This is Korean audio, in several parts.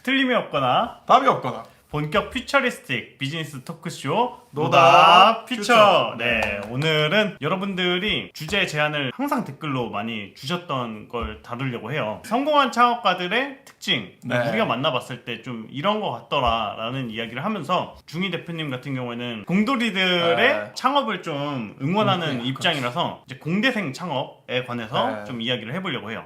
틀림이 없거나 답이 없거나 본격 퓨처리스틱 비즈니스 토크쇼 노답 노답 퓨처. 네, 오늘은 여러분들이 주제 제안을 항상 댓글로 많이 주셨던 걸 다루려고 해요. 성공한 창업가들의 특징, 네. 우리가 만나봤을 때 좀 이런 거 같더라 라는 이야기를 하면서 중희 대표님 같은 경우에는 공돌이들의 네. 창업을 좀 응원하는 그렇지. 입장이라서 이제 공대생 창업에 관해서 네. 좀 이야기를 해보려고 해요.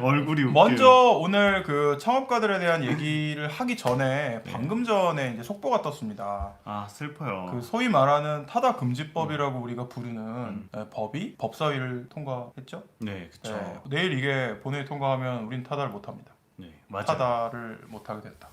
얼굴이 웃겨. 먼저 오늘 그 창업가들에 대한 얘기를 하기 전에 방금 전에 이제 속보가 떴습니다. 아, 슬퍼요. 그 소위 말하는 타다 금지법이라고 우리가 부르는 법이 법사위를 통과했죠. 네, 그쵸. 네, 내일 이게 본회의 통과하면 우린 타다를 못합니다. 네, 맞아요. 타다를 못하게 됐다.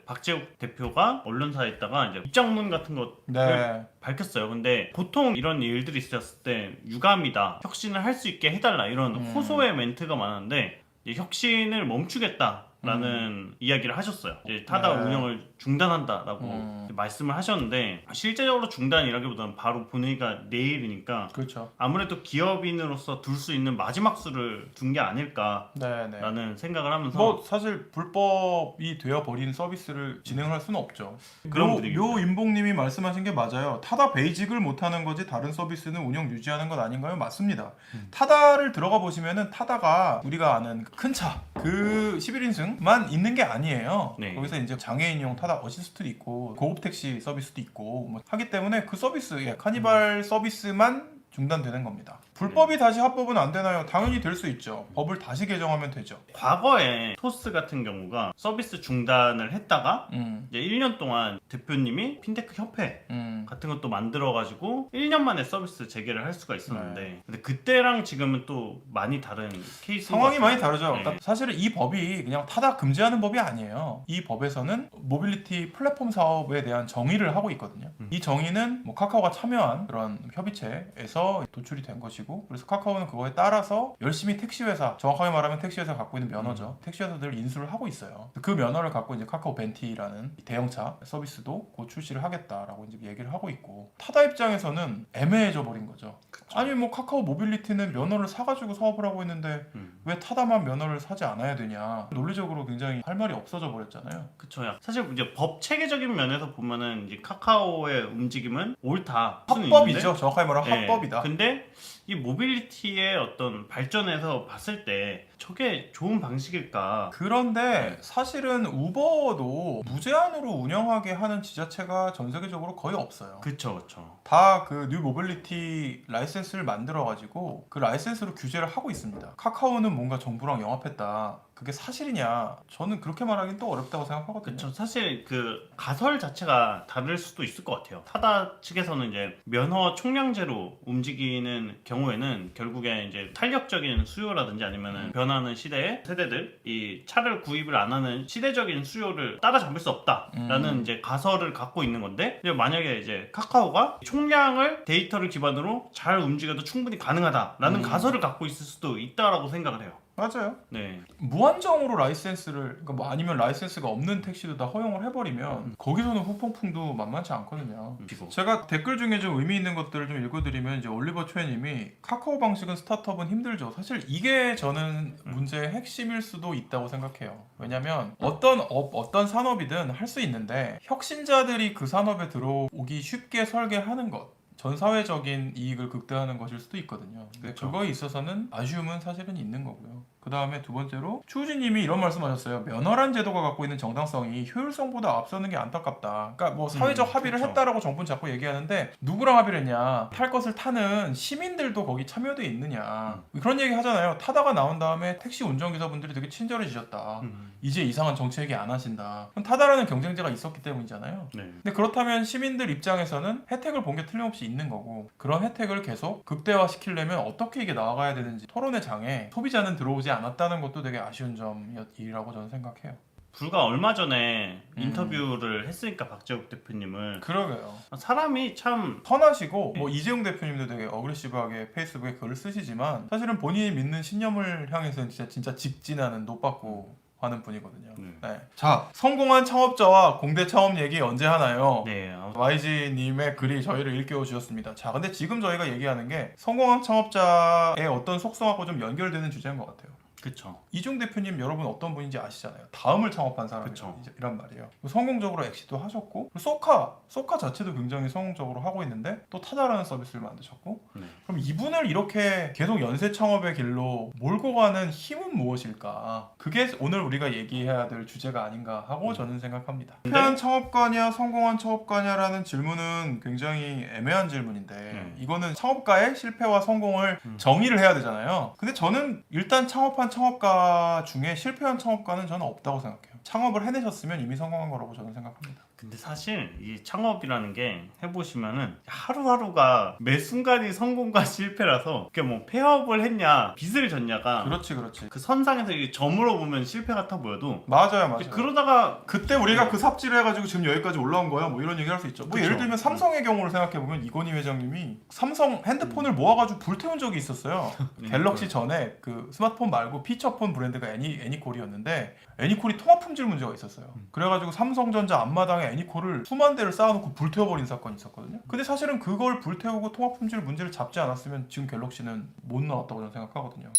박재욱 대표가 언론사에 있다가 이제 입장문 같은 것을 네. 밝혔어요. 근데 보통 이런 일들이 있었을 때 유감이다, 혁신을 할 수 있게 해달라 이런 호소의 멘트가 많은데 이제 혁신을 멈추겠다라는 이야기를 하셨어요. 이제 타다 네. 운영을 중단한다라고 말씀을 하셨는데 실제적으로 중단이라기보다는 바로 본회의가 내일이니까 그렇죠. 아무래도 기업인으로서 둘 수 있는 마지막 수를 둔 게 아닐까라는 네. 생각을 하면서 뭐 사실 불법이 되어 버린 서비스를 진행할 수는 없죠. 그런 요 분위기입니다. 임봉님이 말씀하신 게 맞아요. 타다 베이직을 못하는 거지 다른 서비스는 운영 유지하는 것 아닌가요? 맞습니다. 타다를 들어가 보시면은 타다가 우리가 아는 큰 차, 그 11인승만 있는 게 아니에요. 네. 거기서 이제 장애인용 타다 어시스트도 있고 고급 택시 서비스도 있고 뭐 하기 때문에 그 서비스, 카니발 서비스만 중단되는 겁니다. 불법이 다시 합법은 안 되나요? 당연히 될 수 있죠. 법을 다시 개정하면 되죠. 과거에 토스 같은 경우가 서비스 중단을 했다가 음. 이제 1년 동안 대표님이 핀테크 협회 같은 것도 만들어가지고 1년 만에 서비스 재개를 할 수가 있었는데 근데 그때랑 지금은 또 많이 다른 케이스 상황이 많이 다르죠. 네. 그러니까 사실은 이 법이 그냥 타다 금지하는 법이 아니에요. 이 법에서는 모빌리티 플랫폼 사업에 대한 정의를 하고 있거든요. 이 정의는 뭐 카카오가 참여한 그런 협의체에서 도출이 된 것이고 그래서 카카오는 그거에 따라서 열심히 택시회사, 정확하게 말하면 택시회사가 갖고 있는 면허죠. 택시회사들을 인수를 하고 있어요. 그 면허를 갖고 이제 카카오 벤티라는 대형차 서비스도 곧 출시를 하겠다라고 이제 얘기를 하고 있고 타다 입장에서는 애매해져 버린 거죠. 그쵸. 아니 뭐 카카오 모빌리티는 면허를 사가지고 사업을 하고 있는데 왜 타다만 면허를 사지 않아야 되냐. 논리적으로 굉장히 할 말이 없어져 버렸잖아요. 그쵸. 사실 이제 법 체계적인 면에서 보면은 이제 카카오의 움직임은 옳다. 합법이죠. 정확하게 말하면 네. 합법이다. 근데 이 모빌리티의 어떤 발전에서 봤을 때 저게 좋은 방식일까? 그런데 사실은 우버도 무제한으로 운영하게 하는 지자체가 전 세계적으로 거의 없어요. 그쵸, 그쵸. 다 그 뉴 모빌리티 라이센스를 만들어 가지고 그 라이센스로 규제를 하고 있습니다. 카카오는 뭔가 정부랑 영합했다. 그게 사실이냐? 저는 그렇게 말하기는 또 어렵다고 생각하거든요. 그쵸. 사실 그 가설 자체가 다를 수도 있을 것 같아요. 타다 측에서는 이제 면허 총량제로 움직이는 경우에는 결국에 이제 탄력적인 수요라든지 아니면은 변하는 시대에 세대들 이 차를 구입을 안 하는 시대적인 수요를 따라잡을 수 없다라는 이제 가설을 갖고 있는 건데 이제 만약에 이제 카카오가 총량을 데이터를 기반으로 잘 움직여도 충분히 가능하다라는 가설을 갖고 있을 수도 있다라고 생각을 해요. 맞아요. 네. 무한정으로 라이센스를 그러니까 뭐 아니면 라이센스가 없는 택시도 다 허용을 해버리면 거기서는 후폭풍도 만만치 않거든요. 비고. 제가 댓글 중에 좀 의미 있는 것들을 좀 읽어드리면 이제 올리버 최님이 카카오 방식은 스타트업은 힘들죠. 사실 이게 저는 문제의 핵심일 수도 있다고 생각해요. 왜냐면 어떤 어떤 산업이든 할 수 있는데 혁신자들이 그 산업에 들어오기 쉽게 설계하는 것 전 사회적인 이익을 극대화하는 것일 수도 있거든요. 근데 그쵸. 그거에 있어서는 아쉬움은 사실은 있는 거고요. 그 다음에 두 번째로 추우진님이 이런 말씀하셨어요. 면허란 제도가 갖고 있는 정당성이 효율성보다 앞서는 게 안타깝다. 그러니까 뭐 사회적 합의를 그쵸. 했다라고 정부는 자꾸 얘기하는데 누구랑 합의를 했냐? 탈 것을 타는 시민들도 거기 참여돼 있느냐? 그런 얘기 하잖아요. 타다가 나온 다음에 택시 운전기사분들이 되게 친절해지셨다. 이제 이상한 정치 얘기 안 하신다. 그럼 타다라는 경쟁자가 있었기 때문이잖아요. 네. 근데 그렇다면 시민들 입장에서는 혜택을 본 게 틀림없이 있는 거고 그런 혜택을 계속 극대화시키려면 어떻게 이게 나아가야 되는지 토론의 장에 소비자는 들어오지 않았다는 것도 되게 아쉬운 점이라고 저는 생각해요. 불과 얼마 전에 인터뷰를 했으니까 박재욱 대표님을 그러게요. 사람이 참 선하시고 뭐 이재용 대표님도 되게 어그레시브하게 페이스북에 글을 쓰시지만 사실은 본인이 믿는 신념을 향해서는 진짜 직진하는 노받고 하는 분이거든요. 네. 자, 성공한 창업자와 공대 창업 얘기 언제 하나요? 네. YG님의 글이 저희를 일깨워 주셨습니다. 자, 근데 지금 저희가 얘기하는 게 성공한 창업자의 어떤 속성하고 좀 연결되는 주제인 것 같아요. 그쵸. 이중 대표님 여러분 어떤 분인지 아시잖아요. 다음을 창업한 그쵸. 사람이란 말이에요. 성공적으로 엑시도 하셨고 소카 자체도 굉장히 성공적으로 하고 있는데 또 타다라는 서비스를 만드셨고 네. 그럼 이분을 이렇게 계속 연쇄 창업의 길로 몰고 가는 힘은 무엇일까? 그게 오늘 우리가 얘기해야 될 주제가 아닌가 하고 저는 생각합니다. 실패한 창업가냐 성공한 창업가냐라는 질문은 굉장히 애매한 질문인데 이거는 창업가의 실패와 성공을 정의를 해야 되잖아요. 근데 저는 일단 창업한 창업가 중에 실패한 창업가는 저는 없다고 생각해요. 창업을 해내셨으면 이미 성공한 거라고 저는 생각합니다. 근데 사실 이 창업이라는 게 해보시면은 하루하루가 매 순간이 성공과 실패라서 그게 뭐 폐업을 했냐 빚을 졌냐가 그렇지. 그 선상에서 이게 점으로 보면 실패 같아 보여도 맞아요. 그러다가 그때 우리가 그 삽질을 해가지고 지금 여기까지 올라온 거야 뭐 이런 얘기 할 수 있죠. 뭐 그쵸. 예를 들면 삼성의 경우를 생각해보면 이건희 회장님이 삼성 핸드폰을 모아가지고 불태운 적이 있었어요. 갤럭시 전에 그 스마트폰 말고 피처폰 브랜드가 애니콜이었는데 애니콜이 통합 품질 문제가 있었어요. 그래가지고 삼성전자 앞마당에 애니콜을 수만 대를 쌓아놓고 불태워버린 사건이 있었거든요. 근데 사실은 그걸 불태우고 통합 품질 문제를 잡지 않았으면 지금 갤럭시는 못 나왔다고 저는 생각하거든요.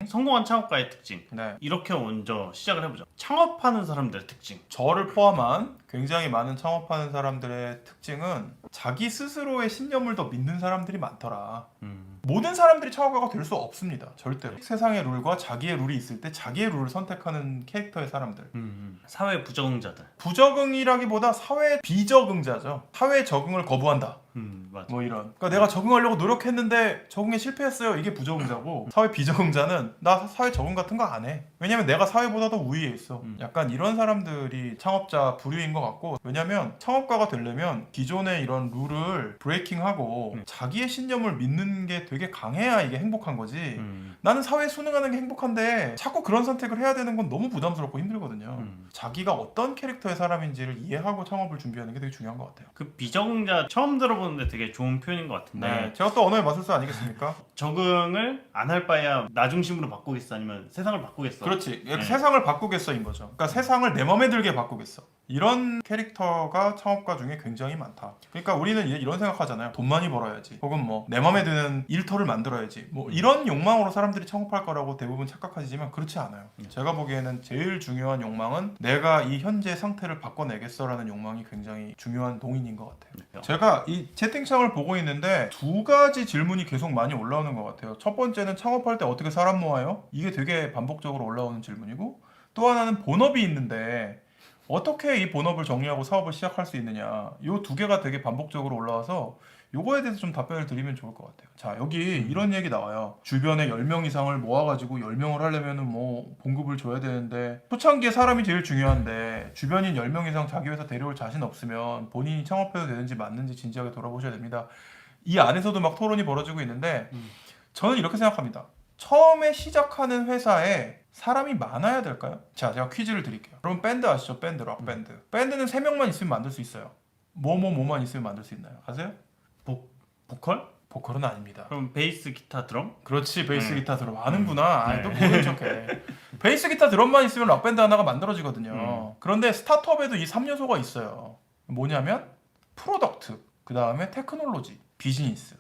성공한 창업가의 특징 네. 이렇게 먼저 시작을 해보죠. 창업하는 사람들의 특징. 저를 포함한 굉장히 많은 창업하는 사람들의 특징은 자기 스스로의 신념을 더 믿는 사람들이 많더라. 모든 사람들이 창업가가 될 수 없습니다. 절대로. 세상의 룰과 자기의 룰이 있을 때 자기의 룰을 선택하는 캐릭터의 사람들. 사회 부적응자들. 부적응이라기보다 사회 비적응자죠. 사회 적응을 거부한다. 맞아. 뭐 이런. 그러니까 내가 적응하려고 노력했는데 적응에 실패했어요. 이게 부적응자고 사회 비적응자는 나 사회 적응 같은 거 안 해. 왜냐면 내가 사회보다 더 우위에 있어. 약간 이런 사람들이 창업자 부류인 것 같고 왜냐면 창업가가 되려면 기존의 이런 룰을 브레이킹하고 자기의 신념을 믿는 게 되게 강해야 이게 행복한 거지. 나는 사회에 순응하는 게 행복한데 자꾸 그런 선택을 해야 되는 건 너무 부담스럽고 힘들거든요. 자기가 어떤 캐릭터의 사람인지를 이해하고 창업을 준비하는 게 되게 중요한 것 같아요. 그 비적응자 처음 들어보는데 되게 좋은 표현인 것 같은데 네, 제가 또 언어의 마술사 아니겠습니까? 적응을 안 할 바에야 나 중심으로 바꾸겠어 아니면 세상을 바꾸겠어. 그렇지. 세상을 바꾸겠어인 거죠. 그러니까 세상을 내 맘에 들게 바꾸겠어. 이런 캐릭터가 창업가 중에 굉장히 많다. 그러니까 우리는 이런 생각하잖아요. 돈 많이 벌어야지. 혹은 뭐 내 맘에 드는 일터를 만들어야지. 뭐 이런 욕망으로 사람들이 창업할 거라고 대부분 착각하시지만 그렇지 않아요. 제가 보기에는 제일 중요한 욕망은 내가 이 현재 상태를 바꿔내겠어라는 욕망이 굉장히 중요한 동인인 것 같아요. 제가 이 채팅창을 보고 있는데 두 가지 질문이 계속 많이 올라오는 것 같아요. 첫 번째는 창업할 때 어떻게 사람 모아요? 이게 되게 반복적으로 올라오는 질문이고 또 하나는 본업이 있는데 어떻게 이 본업을 정리하고 사업을 시작할 수 있느냐. 이 두 개가 되게 반복적으로 올라와서 요거에 대해서 좀 답변을 드리면 좋을 것 같아요. 자, 여기 이런 얘기 나와요. 주변에 10명 이상을 모아가지고 10명을 하려면 뭐 봉급을 줘야 되는데 초창기에 사람이 제일 중요한데 주변인 10명 이상 자기 회사 데려올 자신 없으면 본인이 창업해도 되는지 맞는지 진지하게 돌아보셔야 됩니다. 이 안에서도 막 토론이 벌어지고 있는데 저는 이렇게 생각합니다. 처음에 시작하는 회사에 사람이 많아야 될까요? 자, 제가 퀴즈를 드릴게요. 여러분 밴드 아시죠? 밴드, 락밴드. 밴드는 3명만 있으면 만들 수 있어요. 뭐만 있으면 만들 수 있나요? 아세요? 보컬? 보컬은 아닙니다. 그럼 베이스, 기타, 드럼? 그렇지, 베이스, 기타, 드럼. 아는구나. 또 모르는 척해. 베이스, 기타, 드럼만 있으면 락밴드 하나가 만들어지거든요. 그런데 스타트업에도 이 3요소가 있어요. 뭐냐면 프로덕트, 그 다음에 테크놀로지, 비즈니스.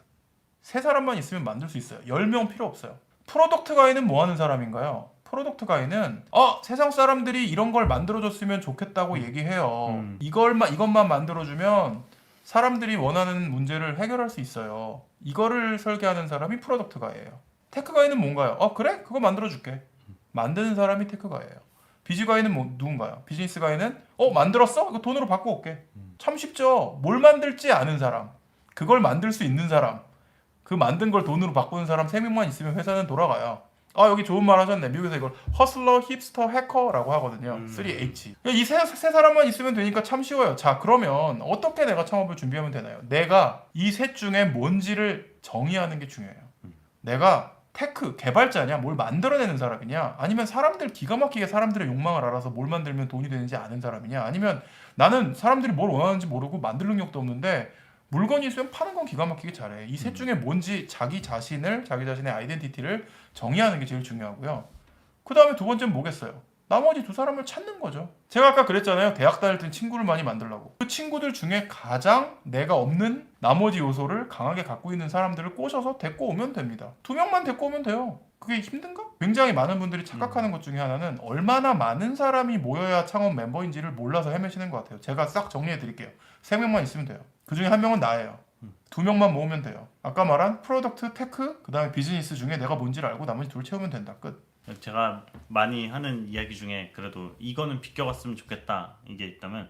3사람만 있으면 만들 수 있어요. 10명 필요 없어요. 프로덕트 가이는 뭐 하는 사람인가요? 프로덕트 가이는 세상 사람들이 이런 걸 만들어줬으면 좋겠다고 얘기해요. 이것만 만들어주면 사람들이 원하는 문제를 해결할 수 있어요. 이거를 설계하는 사람이 프로덕트 가이예요. 테크 가이는 뭔가요? 그래? 그거 만들어줄게. 만드는 사람이 테크 가이예요. 비즈 가이는 누군가요? 비즈니스 가이는 만들었어? 이거 돈으로 바꿔올게. 참 쉽죠. 뭘 만들지 않은 사람, 그걸 만들 수 있는 사람, 그 만든 걸 돈으로 바꾸는 사람 3명만 있으면 회사는 돌아가요. 여기 좋은 말 하셨네. 미국에서 이걸 허슬러, 힙스터, 해커라고 하거든요. 3H. 이 세 사람만 있으면 되니까 참 쉬워요. 자, 그러면 어떻게 내가 창업을 준비하면 되나요? 내가 이 셋 중에 뭔지를 정의하는 게 중요해요. 내가 테크, 개발자냐? 뭘 만들어내는 사람이냐? 아니면 기가 막히게 사람들의 욕망을 알아서 뭘 만들면 돈이 되는지 아는 사람이냐? 아니면 나는 사람들이 뭘 원하는지 모르고 만들 능력도 없는데 물건이 있으면 파는 건 기가 막히게 잘해. 이 셋 중에 뭔지 자기 자신의 아이덴티티를 정의하는 게 제일 중요하고요. 그 다음에 두 번째는 뭐겠어요? 나머지 두 사람을 찾는 거죠. 제가 아까 그랬잖아요. 대학 다닐 땐 친구를 많이 만들라고. 그 친구들 중에 가장 내가 없는 나머지 요소를 강하게 갖고 있는 사람들을 꼬셔서 데리고 오면 됩니다. 2명만 데리고 오면 돼요. 그게 힘든가? 굉장히 많은 분들이 착각하는 것 중에 하나는 얼마나 많은 사람이 모여야 창업 멤버인지를 몰라서 헤매시는 것 같아요. 제가 싹 정리해 드릴게요. 3명만 있으면 돼요. 그 중에 1명은 나예요. 2명만 모으면 돼요. 아까 말한 프로덕트, 테크, 그 다음에 비즈니스 중에 내가 뭔지를 알고 나머지 둘 채우면 된다. 끝. 제가 많이 하는 이야기 중에 그래도 이거는 비껴갔으면 좋겠다 이게 있다면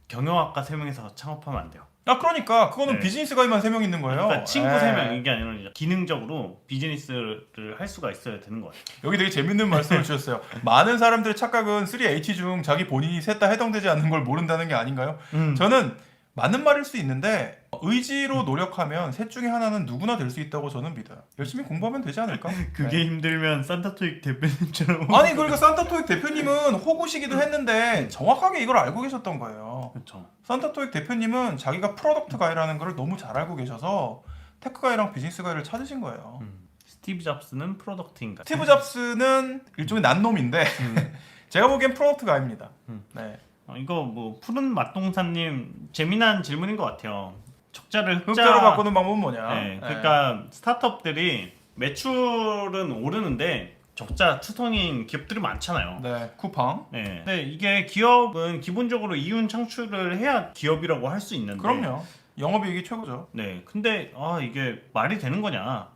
경영학과 3명이서 창업하면 안 돼요. 아 그러니까 그거는 네. 비즈니스 가이만 3명 있는 거예요. 그러니까 친구 예. 3명 이게 아니라 이제 기능적으로 비즈니스를 할 수가 있어야 되는 것 같아요. 여기 되게 재밌는 말씀을 주셨어요. 많은 사람들의 착각은 3H 중 자기 본인이 셋 다 해당되지 않는 걸 모른다는 게 아닌가요? 저는 맞는 말일 수 있는데 의지로 노력하면 셋 중에 하나는 누구나 될 수 있다고 저는 믿어요. 열심히 공부하면 되지 않을까? 그게 네. 힘들면 산타토익 대표님처럼 아니 그러니까 산타토익 대표님은 호구시기도 했는데 정확하게 이걸 알고 계셨던 거예요. 그렇죠. 산타토익 대표님은 자기가 프로덕트 가이라는 걸 너무 잘 알고 계셔서 테크 가이랑 비즈니스 가이를 찾으신 거예요. 스티브 잡스는 프로덕트인가? 스티브 잡스는 일종의 난놈인데 제가 보기엔 프로덕트 가이입니다. 네. 이거 뭐 푸른 맛동산님 재미난 질문인 것 같아요. 적자를 흑자로 바꾸는 방법은 뭐냐? 네, 그러니까 스타트업들이 매출은 오르는데 적자 투성인 기업들이 많잖아요. 네, 쿠팡. 네. 근데 이게 기업은 기본적으로 이윤 창출을 해야 기업이라고 할 수 있는데. 그럼요. 영업이익이 최고죠. 네. 근데 이게 말이 되는 거냐?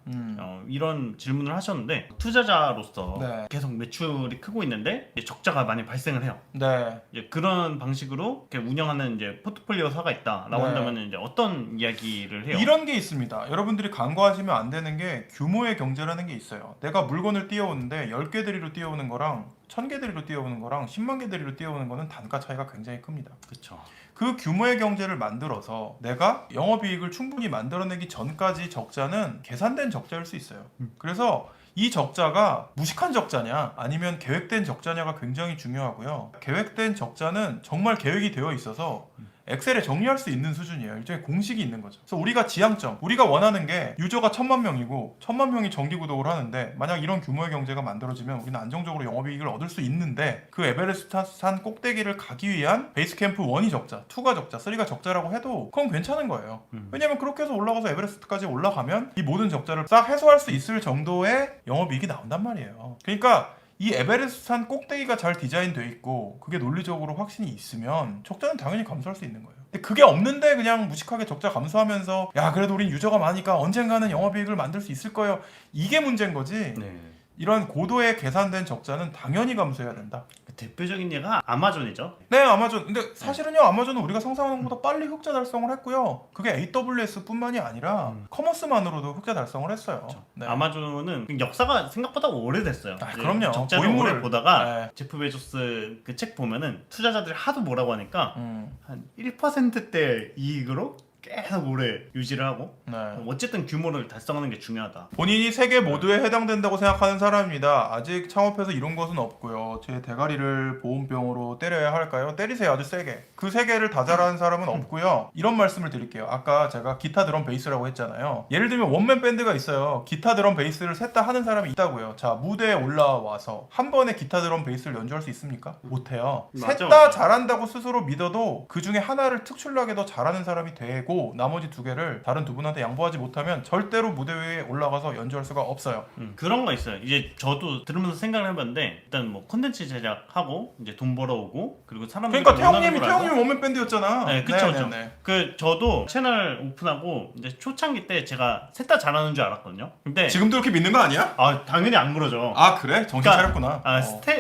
이런 질문을 하셨는데 투자자로서 네. 계속 매출이 크고 있는데 이제 적자가 많이 발생을 해요. 네. 이제 그런 방식으로 이렇게 운영하는 이제 포트폴리오사가 있다라고 네. 한다면 이제 어떤 이야기를 해요? 이런 게 있습니다. 여러분들이 간과하시면 안 되는 게 규모의 경제라는 게 있어요. 내가 물건을 띄워오는데 10개 대리로 띄워오는 거랑 1000개 대리로 띄워오는 거랑 10만 개 대리로 띄워오는 거는 단가 차이가 굉장히 큽니다. 그렇죠. 그 규모의 경제를 만들어서 내가 영업이익을 충분히 만들어내기 전까지 적자는 계산된 적자일 수 있어요. 그래서 이 적자가 무식한 적자냐 아니면 계획된 적자냐가 굉장히 중요하고요. 계획된 적자는 정말 계획이 되어 있어서 엑셀에 정리할 수 있는 수준이에요. 일종의 공식이 있는 거죠. 그래서 우리가 지향점, 우리가 원하는 게 유저가 1000만 명이고 1000만 명이 정기 구독을 하는데 만약 이런 규모의 경제가 만들어지면 우리는 안정적으로 영업이익을 얻을 수 있는데 그 에베레스트 산 꼭대기를 가기 위한 베이스캠프 1이 적자, 2가 적자, 3가 적자라고 해도 그건 괜찮은 거예요. 왜냐면 그렇게 해서 올라가서 에베레스트까지 올라가면 이 모든 적자를 싹 해소할 수 있을 정도의 영업이익이 나온단 말이에요. 그러니까 이 에베레스트 산 꼭대기가 잘 디자인되어 있고 그게 논리적으로 확신이 있으면 적자는 당연히 감소할 수 있는 거예요. 근데 그게 없는데 그냥 무식하게 적자 감소하면서 야 그래도 우린 유저가 많으니까 언젠가는 영업이익을 만들 수 있을 거예요. 이게 문제인 거지. 네. 이런 고도의 계산된 적자는 당연히 감소해야 된다. 대표적인 예가 아마존이죠. 네, 아마존. 근데 사실은요, 아마존은 우리가 상상하는 것보다 빨리 흑자 달성을 했고요. 그게 AWS뿐만이 아니라 커머스만으로도 흑자 달성을 했어요. 네. 아마존은 역사가 생각보다 오래됐어요. 아, 이제 그럼요. 적자를 고인물. 오래 보다가 네. 제프 베조스 그 책 보면은 투자자들이 하도 뭐라고 하니까 음, 한 1%대 이익으로 계속 오래 유지를 하고 네. 어쨌든 규모를 달성하는 게 중요하다. 본인이 세 개 모두에 해당된다고 생각하는 사람입니다. 아직 창업해서 이룬 것은 없고요. 제 대가리를 보온병으로 때려야 할까요? 때리세요, 아주 세게. 그 세 개를 다 잘하는 사람은 없고요. 이런 말씀을 드릴게요. 아까 제가 기타 드럼 베이스라고 했잖아요. 예를 들면 원맨 밴드가 있어요. 기타 드럼 베이스를 셋 다 하는 사람이 있다고요. 자, 무대에 올라와서 한 번에 기타 드럼 베이스를 연주할 수 있습니까? 못해요. 맞아, 셋 다 맞아. 잘한다고 스스로 믿어도 그 중에 하나를 특출나게 더 잘하는 사람이 되고 나머지 두 개를 다른 두 분한테 양보하지 못하면 절대로 무대 위에 올라가서 연주할 수가 없어요. 그런 거 있어요. 이제 저도 들으면서 생각을 해봤는데 일단 뭐 콘텐츠 제작하고 이제 돈 벌어오고 그리고 사람들이 그러니까 원하는 걸 알고 태형님이 원맨 밴드였잖아. 네, 그쵸, 그쵸. 네. 그 저도 채널 오픈하고 이제 초창기 때 제가 셋 다 잘하는 줄 알았거든요. 근데 지금도 그렇게 믿는 거 아니야? 당연히 안 그러죠. 아 그래? 정신 그러니까, 차렸구나.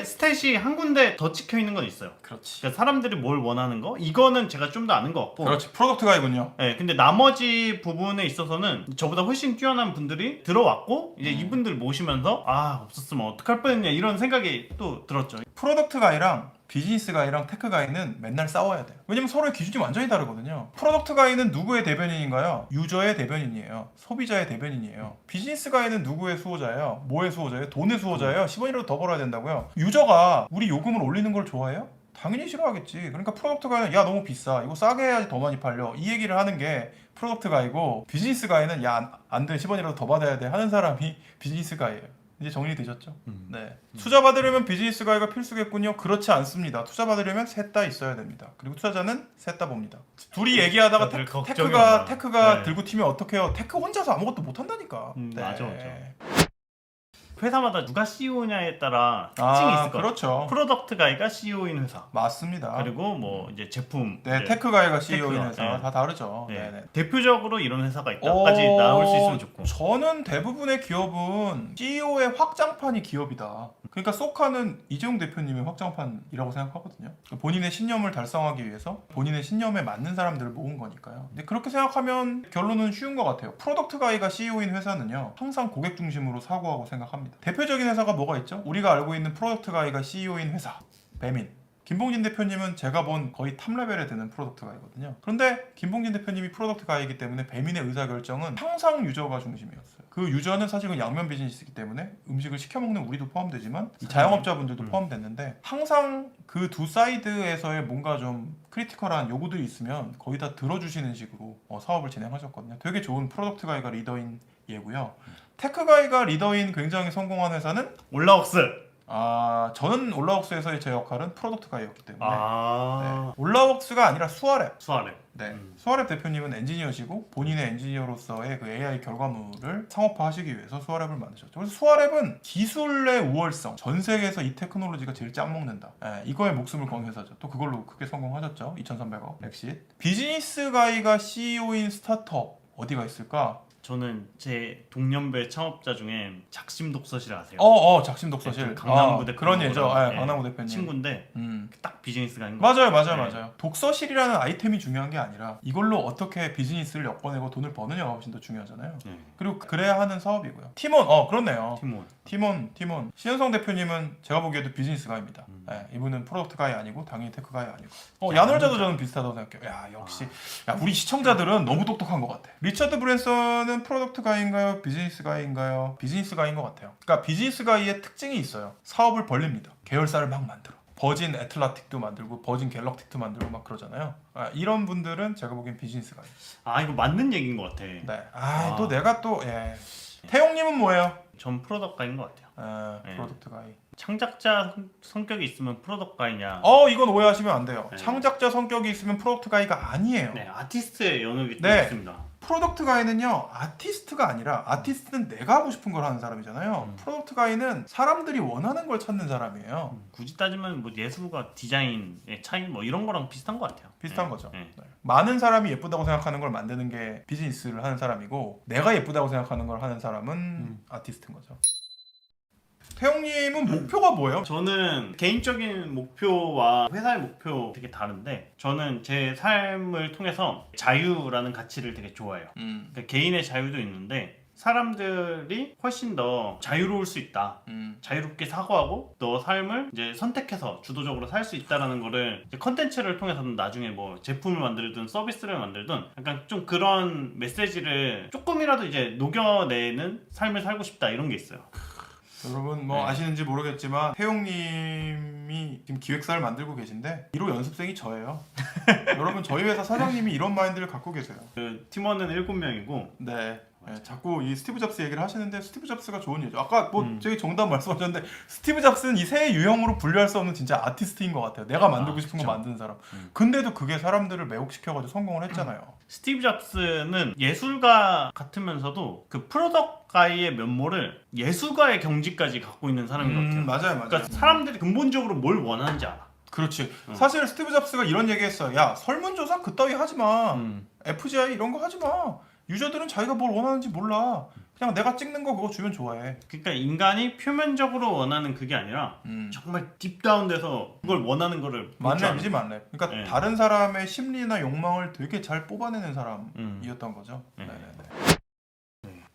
스탯이 한 군데 더 찍혀 있는 건 있어요. 그렇지. 그러니까 사람들이 뭘 원하는 거 이거는 제가 좀 더 아는 것 같고. 그렇지. 프로덕트 가이군요. 네, 근데 나머지 부분에 있어서는 저보다 훨씬 뛰어난 분들이 들어왔고 이제 이분들 모시면서 없었으면 어떡할 뻔했냐 이런 생각이 또 들었죠. 프로덕트 가이랑 비즈니스 가이랑 테크 가이는 맨날 싸워야 돼요. 왜냐면 서로의 기준이 완전히 다르거든요. 프로덕트 가이는 누구의 대변인인가요? 유저의 대변인이에요. 소비자의 대변인이에요. 비즈니스 가이는 누구의 수호자예요? 뭐의 수호자예요? 돈의 수호자예요. 10원이라도 더 벌어야 된다고요. 유저가 우리 요금을 올리는 걸 좋아해요? 당연히 싫어하겠지. 그러니까 프로덕트 가이는 야 너무 비싸. 이거 싸게 해야지 더 많이 팔려. 이 얘기를 하는 게 프로덕트 가이고 비즈니스 가이는 야 안 돼. 10원이라도 더 받아야 돼 하는 사람이 비즈니스 가이예요. 이제 정리되셨죠? 음. 네. 투자 받으려면 비즈니스 가이가 필수겠군요. 그렇지 않습니다. 투자 받으려면 셋 다 있어야 됩니다. 그리고 투자자는 셋 다 봅니다. 둘이 얘기하다가 다들 걱정이 테크가 많아. 네. 들고 튀면 어떡해요? 테크 혼자서 아무것도 못 한다니까. 네. 맞아. 회사마다 누가 CEO냐에 따라 특징이 있을 것 같아요. 그렇죠. 프로덕트 가이가 CEO인 회사. 맞습니다. 그리고 뭐 이제 제품. 네, 이제 테크 가이가 CEO인 테크가, 회사 네. 다 다르죠. 네. 네네. 대표적으로 이런 회사가 있다까지 나올 수 있으면 좋고. 저는 대부분의 기업은 CEO의 확장판이 기업이다. 그러니까 소카는 이재용 대표님의 확장판이라고 생각하거든요. 본인의 신념을 달성하기 위해서 본인의 신념에 맞는 사람들을 모은 거니까요. 근데 그렇게 생각하면 결론은 쉬운 것 같아요. 프로덕트 가이가 CEO인 회사는요, 항상 고객 중심으로 사고하고 생각합니다. 대표적인 회사가 뭐가 있죠? 우리가 알고 있는 프로덕트 가이가 CEO인 회사, 배민. 김봉진 대표님은 제가 본 거의 탑 레벨에 드는 프로덕트 가이거든요. 그런데 김봉진 대표님이 프로덕트 가이기 때문에 배민의 의사결정은 항상 유저가 중심이었어요. 그 유저는 사실은 양면 비즈니스이기 때문에 음식을 시켜 먹는 우리도 포함되지만 이 자영업자분들도 포함됐는데 항상 그 두 사이드에서의 뭔가 좀 크리티컬한 요구들이 있으면 거의 다 들어주시는 식으로 사업을 진행하셨거든요. 되게 좋은 프로덕트 가이가 리더인 예고요. 테크 가이가 리더인 굉장히 성공한 회사는 올라웍스. 저는 올라웍스에서의 제 역할은 프로덕트 가이였기 때문에 아. 네. 올라웍스가 아니라 수아랩. 수아랩. 네. 수아랩 대표님은 엔지니어시고 본인의 엔지니어로서의 그 AI 결과물을 상업화하시기 위해서 수아랩을 만드셨죠. 그래서 수아랩은 기술의 우월성, 전 세계에서 이 테크놀로지가 제일 짱 먹는다. 네, 이거에 목숨을 건 회사죠. 또 그걸로 크게 성공하셨죠. 2,300억 엑싯. 비즈니스 가이가 CEO인 스타트업 어디가 있을까? 저는 제 동년배 창업자 중에 작심 독서실 아세요? 작심 독서실. 네, 강남구 대표 그런 예죠. 네, 강남구 대표님. 친구인데 음. 딱 비즈니스가 아닌 거 맞아요. 독서실이라는 아이템이 중요한 게 아니라 이걸로 어떻게 비즈니스를 엮어내고 돈을 버느냐가 훨씬 더 중요하잖아요. 네. 그리고 그래야 하는 사업이고요. 팀원, 그렇네요. 팀원. 팀원. 신현성 대표님은 제가 보기에도 비즈니스 가입니다. 네, 이분은 프로덕트 가이 아니고 당연히 테크 가이 아니고. 야놀자도 저는 비슷하다고 생각해요. 야, 역시. 우리 시청자들은 너무 똑똑한 것 같아. 리처드 브랜슨은 프로덕트 가이인가요? 비즈니스 가이인가요? 비즈니스 가이인 것 같아요. 그러니까 비즈니스 가이의 특징이 있어요. 사업을 벌립니다. 계열사를 막 만들어. 버진 애틀란틱도 만들고 버진 갤럭틱도 만들고 막 그러잖아요. 이런 분들은 제가 보기엔 비즈니스 가이. 이거 맞는 얘기인 것 같아. 네. 또 내가 또 태용님은 뭐예요? 전 프로덕트가인 것 같아요. 프로덕트 가이. 창작자 성격이 있으면 프로덕트 가이냐? 이건 오해하시면 안 돼요. 네. 창작자 성격이 있으면 프로덕트 가이가 아니에요. 네, 아티스트의 영역이 또 네. 있습니다. 프로덕트 가이는요, 아티스트가 아니라 아티스트는 내가 하고 싶은 걸 하는 사람이잖아요. 프로덕트 가이는 사람들이 원하는 걸 찾는 사람이에요. 굳이 따지면 뭐 예술과 디자인의 차이 뭐 이런 거랑 비슷한 것 같아요. 비슷한 거죠. 네. 많은 사람이 예쁘다고 생각하는 걸 만드는 게 비즈니스를 하는 사람이고 내가 예쁘다고 생각하는 걸 하는 사람은 아티스트인 거죠. 태용님은 목표가 뭐예요? 저는 개인적인 목표와 회사의 목표 되게 다른데 저는 제 삶을 통해서 자유라는 가치를 되게 좋아해요. 그러니까 개인의 자유도 있는데 사람들이 훨씬 더 자유로울 수 있다. 자유롭게 사고하고 너 삶을 이제 선택해서 주도적으로 살 수 있다라는 거를 이제 컨텐츠를 통해서는 나중에 뭐 제품을 만들든 서비스를 만들든 약간 좀 그런 메시지를 조금이라도 이제 녹여내는 삶을 살고 싶다 이런 게 있어요. 여러분 아시는지 모르겠지만 태용님이 지금 기획사를 만들고 계신데 1호 연습생이 저예요. 여러분 저희 회사 사장님이 이런 마인드를 갖고 계세요. 그 팀원은 7명이고 네. 자꾸 이 스티브 잡스 얘기를 하시는데 스티브 잡스가 좋은 예죠. 아까 저기 정답 말씀하셨는데 스티브 잡스는 이 새 유형으로 분류할 수 없는 진짜 아티스트인 것 같아요. 내가 만들고 싶은 거 만드는 사람. 근데도 그게 사람들을 매혹시켜가지고 성공을 했잖아요. 스티브 잡스는 예술가 같으면서도 그 프로덕트 가이의 면모를 예술가의 경지까지 갖고 있는 사람인 것 같아요. 맞아요. 그러니까 사람들이 근본적으로 뭘 원하는지 알아. 그렇지. 사실 스티브 잡스가 이런 얘기했어요. 야, 설문조사 그따위 하지 마. FGI 이런 거 하지 마. 유저들은 자기가 뭘 원하는지 몰라. 그냥 내가 찍는 거 그거 주면 좋아해. 그러니까 인간이 표면적으로 원하는 그게 아니라 정말 딥다운돼서 그걸 원하는 거를 만렙이지 만렙. 그러니까 네. 다른 사람의 심리나 욕망을 되게 잘 뽑아내는 사람이었던 거죠. 네네네.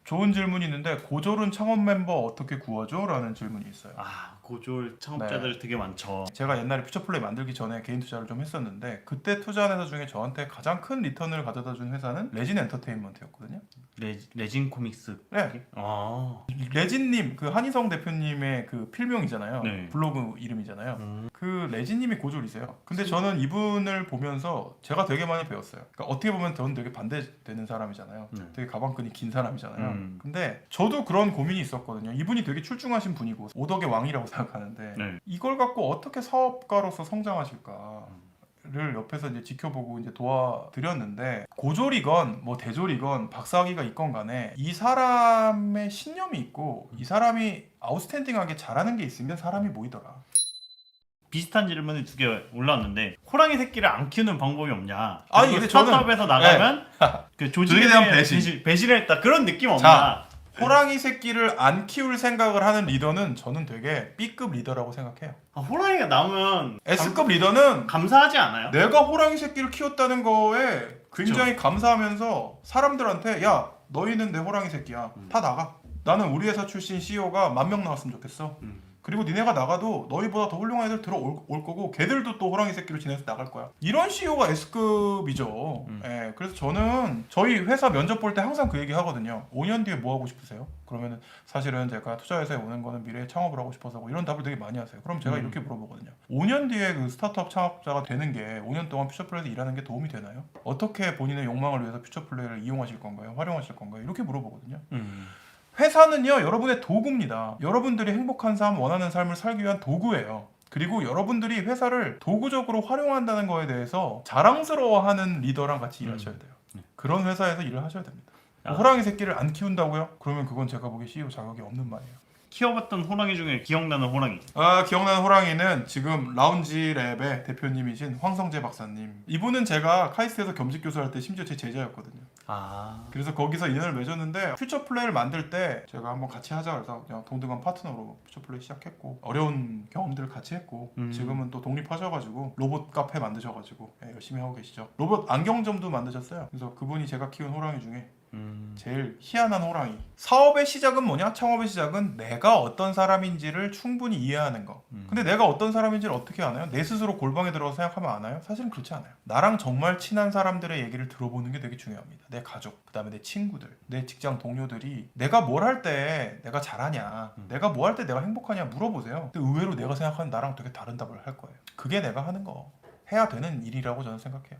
좋은 질문이 있는데 고졸은 창업 멤버 어떻게 구하죠? 라는 질문이 있어요. 고졸 창업자들 되게 많죠. 제가 옛날에 퓨처플레이 만들기 전에 개인 투자를 좀 했었는데 그때 투자한 회사 중에 저한테 가장 큰 리턴을 가져다 준 회사는 레진 엔터테인먼트였거든요. 레진 코믹스. 네. 아. 레진님 그 한희성 대표님의 그 필명이잖아요. 네. 블로그 이름이잖아요. 그 레진님이 고졸이세요. 근데 저는 이분을 보면서 제가 되게 많이 배웠어요. 그러니까 어떻게 보면 저는 되게 반대되는 사람이잖아요. 되게 가방끈이 긴 사람이잖아요. 근데 저도 그런 고민이 있었거든요. 이분이 되게 출중하신 분이고 오덕의 왕이라고 생각하는데 네. 이걸 갖고 어떻게 사업가로서 성장하실까? 를 옆에서 이제 지켜보고 이제 도와드렸는데 고졸이건 뭐 대졸이건 박사학위가 있건 간에 이 사람의 신념이 있고 이 사람이 아웃스탠딩하게 잘하는 게 있으면 사람이 모이더라. 비슷한 질문이 두 개 올라왔는데 호랑이 새끼를 안 키우는 방법이 없냐? 아니, 그리고 근데 저는- 스타트업에서 나가면 그 조직에 조직에 대한 대한 배신을 했다. 그런 느낌 없냐? 자, 호랑이 새끼를 안 키울 생각을 하는 리더는 저는 되게 B급 리더라고 생각해요. 호랑이가 나오면 S급 리더는 감사하지 않아요? 내가 호랑이 새끼를 키웠다는 거에 굉장히 감사하면서 사람들한테 야 너희는 내 호랑이 새끼야 다 나가. 나는 우리 회사 출신 CEO가 10,000명 나왔으면 좋겠어. 그리고 니네가 나가도 너희보다 더 훌륭한 애들 들어올 거고 걔들도 또 호랑이 새끼로 지내서 나갈 거야. 이런 CEO가 S급이죠. 예, 그래서 저는 저희 회사 면접 볼 때 항상 그 얘기 하거든요. 5년 뒤에 뭐 하고 싶으세요? 그러면은 사실은 제가 투자회사에 오는 거는 미래에 창업을 하고 싶어서 하고 이런 답을 되게 많이 하세요. 그럼 제가 이렇게 물어보거든요. 5년 뒤에 그 스타트업 창업자가 되는 게 5년 동안 퓨처플레이에서 일하는 게 도움이 되나요? 어떻게 본인의 욕망을 위해서 퓨처플레이를 이용하실 건가요? 활용하실 건가요? 이렇게 물어보거든요. 회사는요 여러분의 도구입니다. 여러분들이 행복한 삶, 원하는 삶을 살기 위한 도구예요. 그리고 여러분들이 회사를 도구적으로 활용한다는 거에 대해서 자랑스러워하는 리더랑 같이 일하셔야 돼요. 그런 회사에서 일을 하셔야 됩니다. 호랑이 새끼를 안 키운다고요? 그러면 그건 제가 보기에 CEO 자격이 없는 말이에요. 키워봤던 호랑이 중에 기억나는 호랑이. 기억나는 호랑이는 지금 라운지랩의 대표님이신 황성재 박사님. 이분은 제가 카이스트에서 겸직 교수할 때 심지어 제 제자였거든요. 그래서 거기서 인연을 맺었는데 퓨처 플레이를 만들 때 제가 한번 같이 하자 그래서 그냥 동등한 파트너로 퓨처 플레이 시작했고 어려운 경험들을 같이 했고 지금은 또 독립하셔가지고 로봇 카페 만드셔가지고 열심히 하고 계시죠. 로봇 안경점도 만드셨어요. 그래서 그분이 제가 키운 호랑이 중에 제일 희한한 호랑이. 사업의 시작은 뭐냐? 창업의 시작은 내가 어떤 사람인지를 충분히 이해하는 거. 근데 내가 어떤 사람인지를 어떻게 아나요? 내 스스로 골방에 들어가서 생각하면 아나요? 사실은 그렇지 않아요. 나랑 정말 친한 사람들의 얘기를 들어보는 게 되게 중요합니다. 내 가족, 그 다음에 내 친구들, 내 직장 동료들이 내가 뭘 할 때 내가 잘하냐, 내가 뭐 할 때 내가 행복하냐 물어보세요. 근데 의외로 내가 생각하는 나랑 되게 다른 답을 할 거예요. 그게 내가 하는 거, 해야 되는 일이라고 저는 생각해요.